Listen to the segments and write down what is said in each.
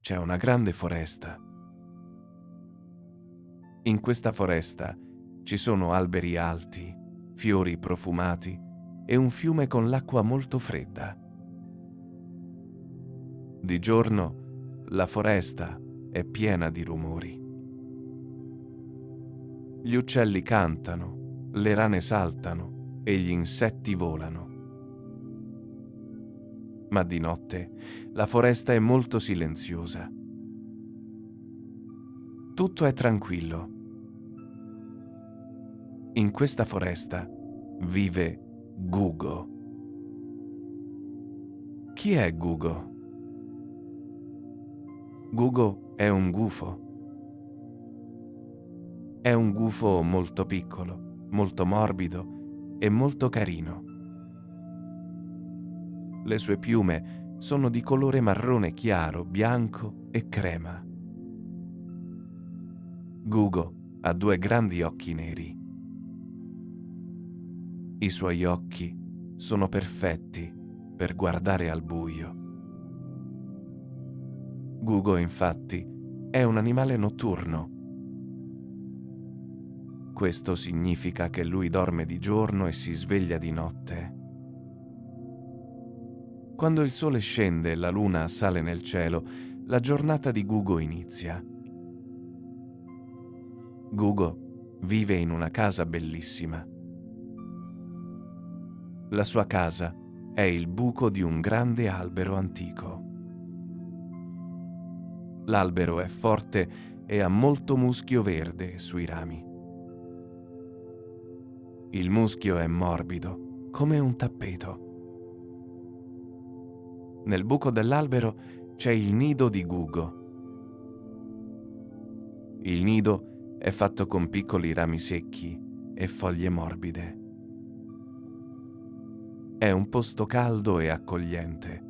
c'è una grande foresta. In questa foresta ci sono alberi alti, fiori profumati e un fiume con l'acqua molto fredda. Di giorno la foresta è piena di rumori. Gli uccelli cantano, le rane saltano e gli insetti volano. Ma di notte la foresta è molto silenziosa. Tutto è tranquillo. In questa foresta vive Gugo. Chi è Gugo? Gugo è un gufo. È un gufo molto piccolo, molto morbido e molto carino. Le sue piume sono di colore marrone chiaro, bianco e crema. Gugo ha 2 grandi occhi neri. I suoi occhi sono perfetti per guardare al buio. Gugo, infatti, è un animale notturno. Questo significa che lui dorme di giorno e si sveglia di notte. Quando il sole scende e la luna sale nel cielo, la giornata di Gugo inizia. Gugo vive in una casa bellissima. La sua casa è il buco di un grande albero antico. L'albero è forte e ha molto muschio verde sui rami. Il muschio è morbido, come un tappeto. Nel buco dell'albero c'è il nido di Gugo. Il nido è fatto con piccoli rami secchi e foglie morbide. È un posto caldo e accogliente.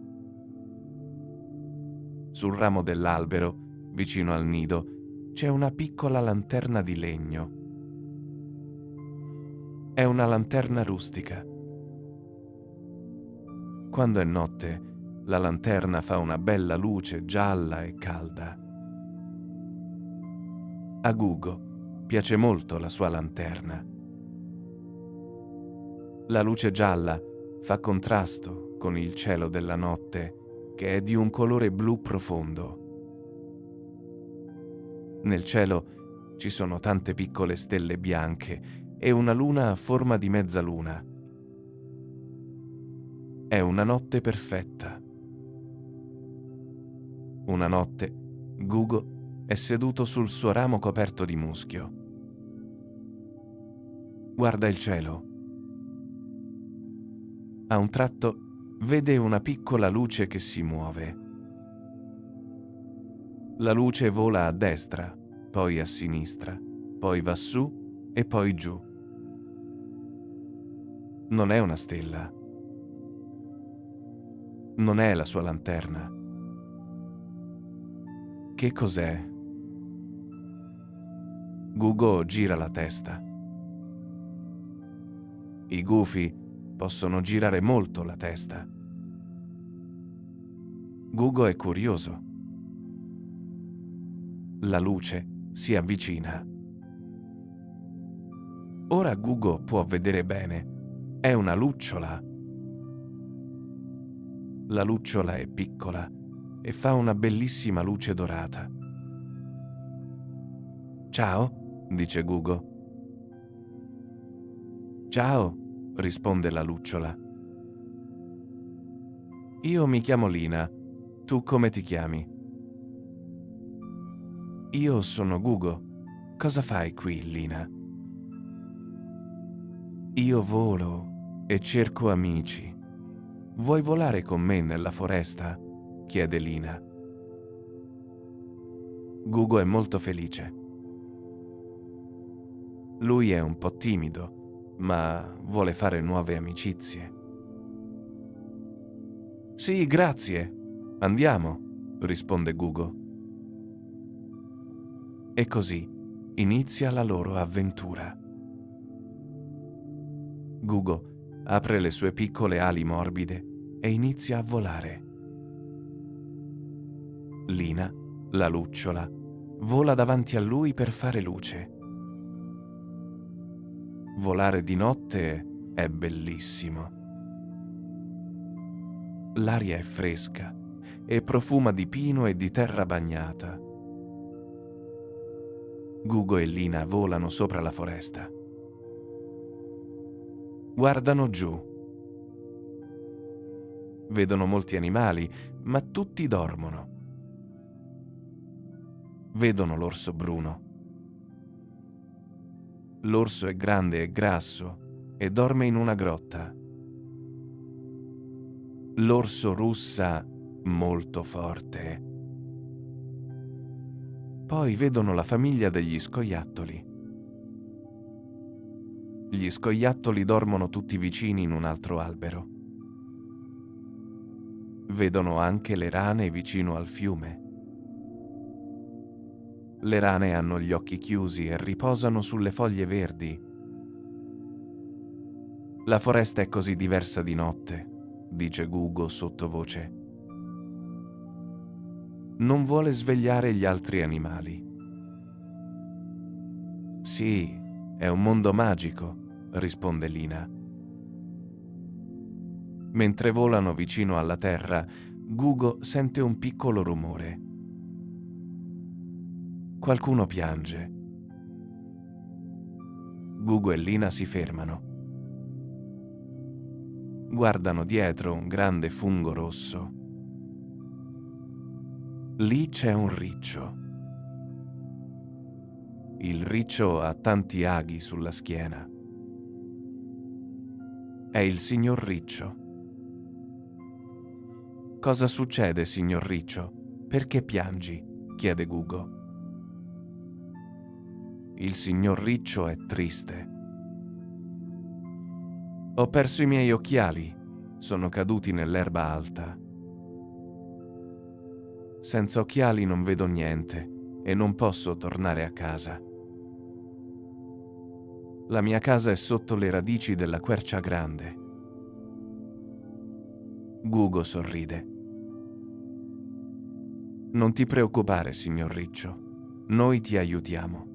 Sul ramo dell'albero, vicino al nido, c'è una piccola lanterna di legno. È una lanterna rustica. Quando è notte, la lanterna fa una bella luce gialla e calda. A Gugo piace molto la sua lanterna. La luce gialla fa contrasto con il cielo della notte, che è di un colore blu profondo. Nel cielo ci sono tante piccole stelle bianche e una luna a forma di mezzaluna. È una notte perfetta. Una notte Gugo è seduto sul suo ramo coperto di muschio. Guarda il cielo. A un tratto vede una piccola luce che si muove. La luce vola a destra, poi a sinistra, poi va su e poi giù. Non è una stella. Non è la sua lanterna. Che cos'è? Gugo gira la testa. I gufi possono girare molto la testa. Gugo è curioso. La luce si avvicina. Ora Gugo può vedere bene. È una lucciola. La lucciola è piccola e fa una bellissima luce dorata. Ciao, dice Gugo. Ciao, risponde la lucciola. Io mi chiamo Lina. Tu come ti chiami? Io sono Gugo. Cosa fai qui, Lina? Io volo e cerco amici. Vuoi volare con me nella foresta? Chiede Lina. Gugo è molto felice. Lui è un po' timido, ma vuole fare nuove amicizie. Sì, grazie. Andiamo, risponde Gugo. E così inizia la loro avventura. Gugo apre le sue piccole ali morbide e inizia a volare. Lina la lucciola, vola davanti a lui per fare luce. Volare di notte è bellissimo. L'aria è fresca e profuma di pino e di terra bagnata. Gugo e Lina volano sopra la foresta. Guardano giù. Vedono molti animali, ma tutti dormono. Vedono l'orso bruno. L'orso è grande e grasso e dorme in una grotta. L'orso russa molto forte. Poi vedono la famiglia degli scoiattoli. Gli scoiattoli dormono tutti vicini in un altro albero. Vedono anche le rane vicino al fiume. Le rane hanno gli occhi chiusi e riposano sulle foglie verdi. La foresta è così diversa di notte, dice Gugo sottovoce. Non vuole svegliare gli altri animali. Sì, è un mondo magico, risponde Lina. Mentre volano vicino alla terra, Gugo sente un piccolo rumore. Qualcuno piange. Gugo e Lina si fermano. Guardano dietro un grande fungo rosso. Lì c'è un riccio. Il riccio ha tanti aghi sulla schiena. È il signor Riccio. Cosa succede, signor Riccio? Perché piangi? Chiede Gugo. Il signor Riccio è triste. Ho perso i miei occhiali, sono caduti nell'erba alta. Senza occhiali non vedo niente e non posso tornare a casa. La mia casa è sotto le radici della quercia grande. Gugo sorride. Non ti preoccupare, signor Riccio, noi ti aiutiamo.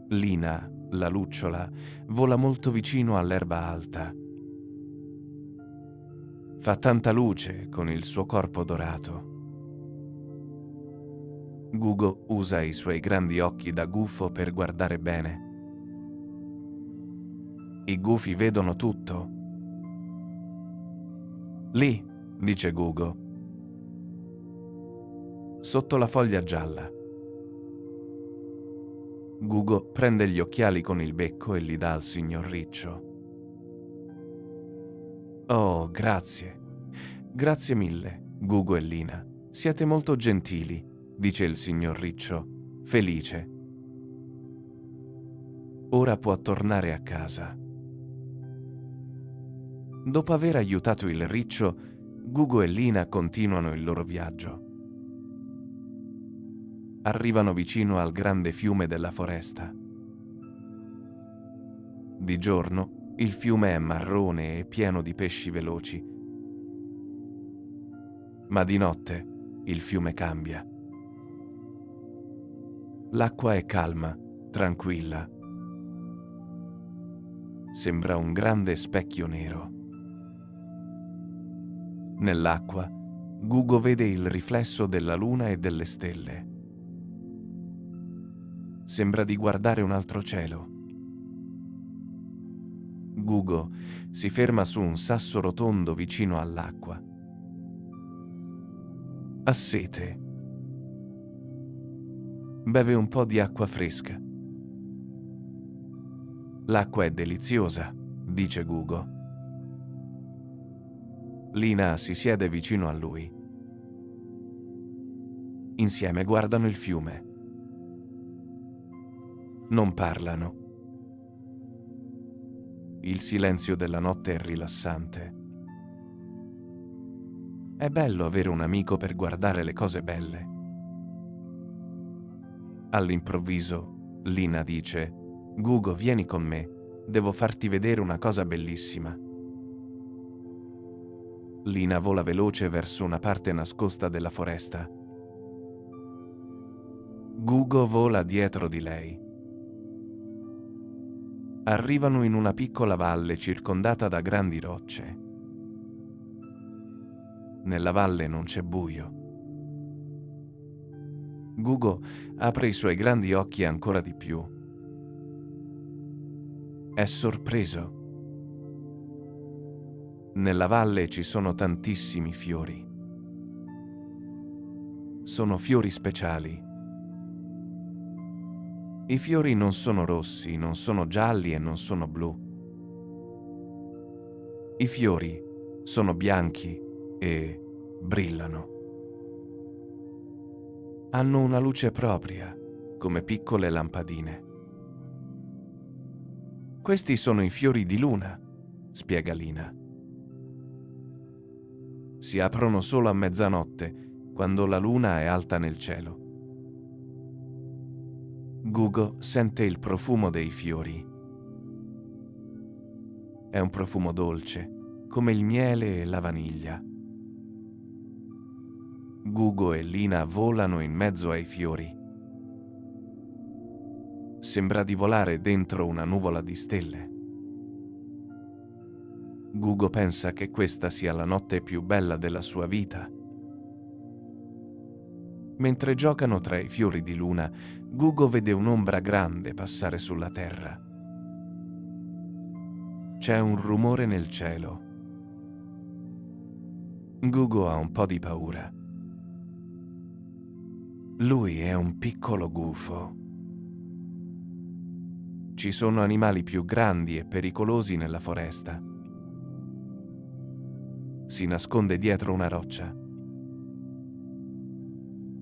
Lina, la lucciola, vola molto vicino all'erba alta. Fa tanta luce con il suo corpo dorato. Gugo usa i suoi grandi occhi da gufo per guardare bene. I gufi vedono tutto. Lì, dice Gugo, sotto la foglia gialla. Gugo prende gli occhiali con il becco e li dà al signor Riccio. Oh, grazie. Grazie mille, Gugo e Lina. Siete molto gentili, dice il signor Riccio, felice. Ora può tornare a casa. Dopo aver aiutato il Riccio, Gugo e Lina continuano il loro viaggio. Arrivano vicino al grande fiume della foresta. Di giorno il fiume è marrone e pieno di pesci veloci. Ma di notte il fiume cambia. L'acqua è calma, tranquilla. Sembra un grande specchio nero. Nell'acqua, Gugo vede il riflesso della luna e delle stelle. Sembra di guardare un altro cielo. Gugo si ferma su un sasso rotondo vicino all'acqua. Ha sete. Beve un po' di acqua fresca. L'acqua è deliziosa, dice Gugo. Lina si siede vicino a lui. Insieme guardano il fiume. Non parlano. Il silenzio della notte è rilassante. È bello avere un amico per guardare le cose belle. All'improvviso, Lina dice: Gugo, vieni con me, devo farti vedere una cosa bellissima. Lina vola veloce verso una parte nascosta della foresta Gugo vola dietro di lei. Arrivano in una piccola valle circondata da grandi rocce. Nella valle non c'è buio. Gugo apre i suoi grandi occhi ancora di più. È sorpreso. Nella valle ci sono tantissimi fiori. Sono fiori speciali. I fiori non sono rossi, non sono gialli e non sono blu. I fiori sono bianchi e brillano. Hanno una luce propria, come piccole lampadine. Questi sono i fiori di luna, spiega Lina. Si aprono solo a mezzanotte, quando la luna è alta nel cielo. Gugo sente il profumo dei fiori. È un profumo dolce, come il miele e la vaniglia. Gugo e Lina volano in mezzo ai fiori. Sembra di volare dentro una nuvola di stelle. Gugo pensa che questa sia la notte più bella della sua vita. Mentre giocano tra i fiori di luna, Gugo vede un'ombra grande passare sulla terra. C'è un rumore nel cielo. Gugo ha un po' di paura. Lui è un piccolo gufo. Ci sono animali più grandi e pericolosi nella foresta. Si nasconde dietro una roccia.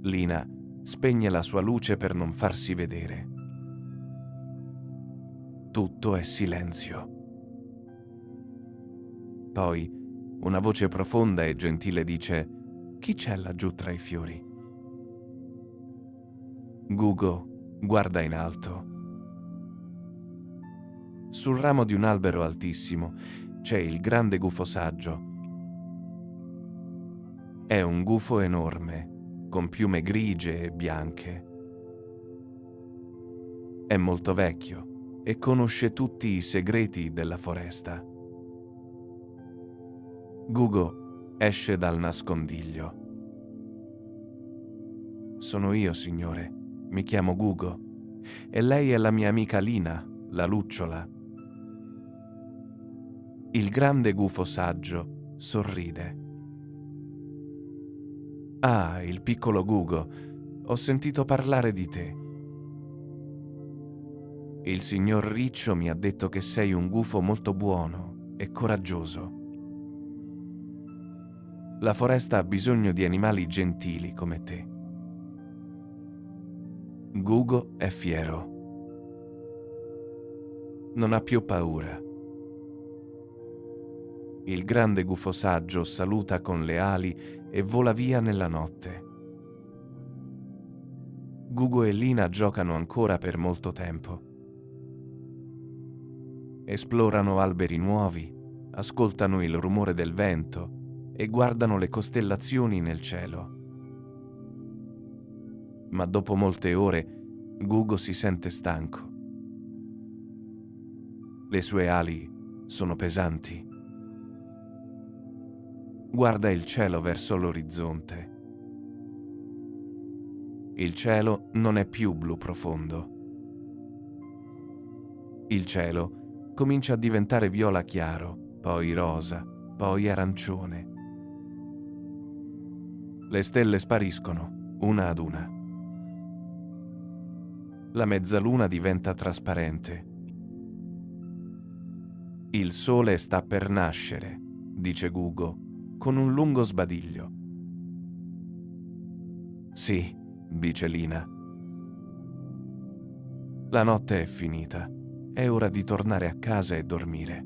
Lina spegne la sua luce per non farsi vedere. Tutto è silenzio. Poi una voce profonda e gentile dice: «Chi c'è laggiù tra i fiori?» Gugo guarda in alto. Sul ramo di un albero altissimo c'è il grande gufo saggio. È un gufo enorme, con piume grigie e bianche. È molto vecchio e conosce tutti i segreti della foresta. Gugo esce dal nascondiglio. «Sono io, signore. Mi chiamo Gugo. E lei è la mia amica Lina, la lucciola». Il grande gufo saggio sorride. «Ah, il piccolo Gugo, ho sentito parlare di te. Il signor Riccio mi ha detto che sei un gufo molto buono e coraggioso. La foresta ha bisogno di animali gentili come te». Gugo è fiero. Non ha più paura. Il grande gufo saggio saluta con le ali e vola via nella notte. Gugo e Lina giocano ancora per molto tempo. Esplorano alberi nuovi, ascoltano il rumore del vento e guardano le costellazioni nel cielo. Ma dopo molte ore, Gugo si sente stanco. Le sue ali sono pesanti. Guarda il cielo verso l'orizzonte. Il cielo non è più blu profondo. Il cielo comincia a diventare viola chiaro, poi rosa, poi arancione. Le stelle spariscono, una ad una. La mezzaluna diventa trasparente. Il sole sta per nascere, dice Gugo, con un lungo sbadiglio. Sì, dice Lina. La notte è finita. È ora di tornare a casa e dormire.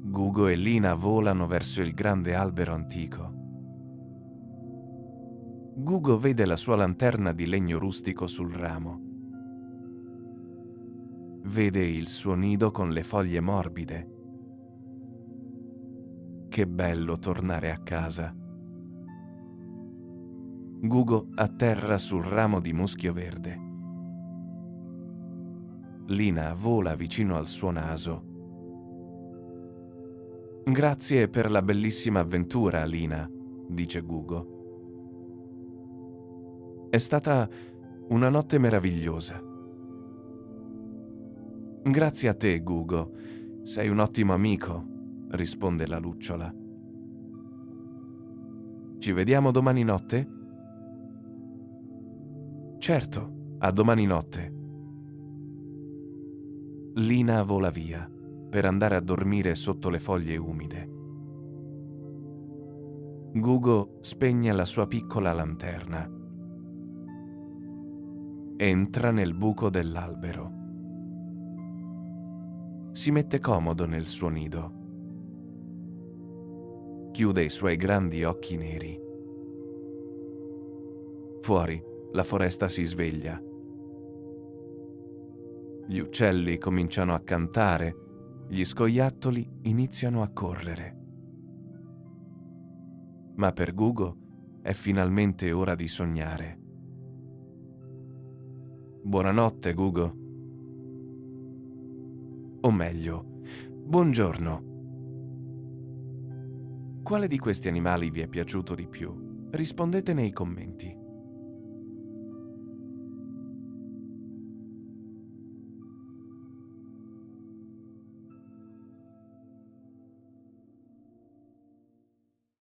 Gugo e Lina volano verso il grande albero antico. Gugo vede la sua lanterna di legno rustico sul ramo. Vede il suo nido con le foglie morbide. Che bello tornare a casa. Gugo atterra sul ramo di muschio verde. Lina vola vicino al suo naso. Grazie per la bellissima avventura, Lina, dice Gugo. È stata una notte meravigliosa. Grazie a te, Gugo. Sei un ottimo amico, risponde la lucciola. Ci vediamo domani notte? Certo, a domani notte. Lina vola via per andare a dormire sotto le foglie umide. Gugo spegne la sua piccola lanterna. Entra nel buco dell'albero. Si mette comodo nel suo nido. Chiude i suoi grandi occhi neri. Fuori, la foresta si sveglia. Gli uccelli cominciano a cantare, gli scoiattoli iniziano a correre. Ma per Gugo è finalmente ora di sognare. Buonanotte, Gugo. O meglio, buongiorno. Quale di questi animali vi è piaciuto di più? Rispondete nei commenti.